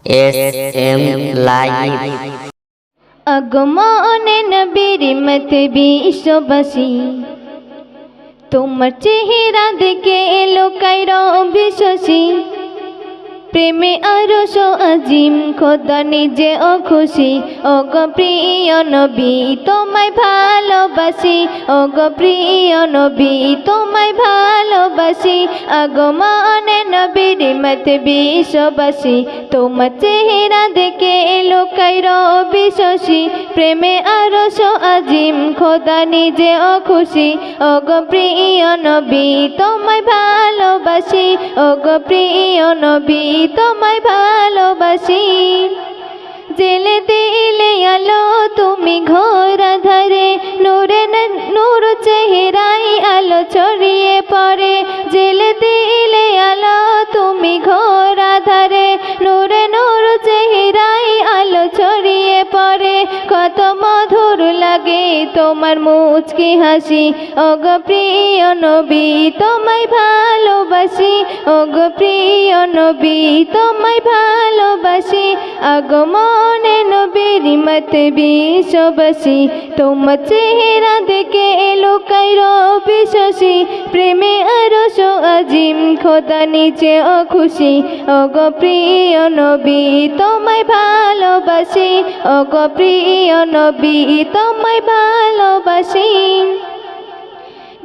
SM live. আগমনে নবীর মতে বিশ্ববাসী, তোমার চেহারা দেখে এলো কায়রো বিশ্বাসী। প্রেমে আরশ আজিম খোদা নিজে ও খুশি। ও গো প্রিয় নবী তোমায় ভালোবাসি, ও গো প্রিয় নবী তোমায় ভালোবাসি। আগমনে নবীর মতে বিশ্ববাসী, তোমার চেহারা দেখে এলো কায়রো বিশ্বাসী। প্রেমে আরশ আজিম খোদা নিজে ও খুশি। ও গো প্রিয় নবী তোমায় ভালোবাসি, ও গো প্রিয় নবী তোমায় ভালোবাসি। জেলে দিলে আলো তুমি ঘোর আধারে, নূরে নূর চেহারাই আলো ছড়িয়ে পড়ে। জেলে দিলে আলো তুমি ঘোর আধারে, নূরে নূর চেহারাই আলো ছড়িয়ে পড়ে। কত মধুর লাগে তোমার মুচকি হাসি। ও গো প্রিয় নবী তোমায় ভালোবাসি, ও গো প্রিয় নবী তোমায় ভালোবাসি। আগমনে নবীর মতে বিশ্ববাসী, তোমার চেহারা দেখে এলো কায়রো বিশ্বাসী। প্রেমে আরশ আজিম খোদা নিচে ও খুশি। ও গো প্রিয় নবী তোমায় ভালোবাসি, ও গো প্রিয় নবী তোমায় ভালোবাসি।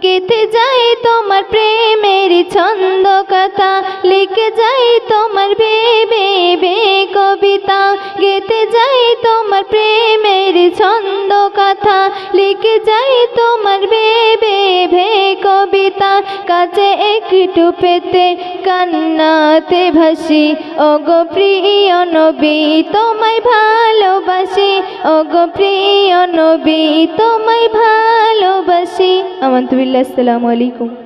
গেতে যাই তোমার প্রেমের ছন্দ কথা, লিখে যাই তোমার ভেবে ভে কবিতা। গেতে যাই তোমার প্রেমের ছন্দ কথা, লিখে যাই তোমার ভেবে ভে কবিতা। কাছে একটু পেতে কান্নাতে ভাসি। ও গো প্রিয় নবী তোমায় ভালোবাসি, ও গো প্রিয় নবী তোমায় ভালোবাসি। আমানতু বিল্লাহ। আসসালামু আলাইকুম।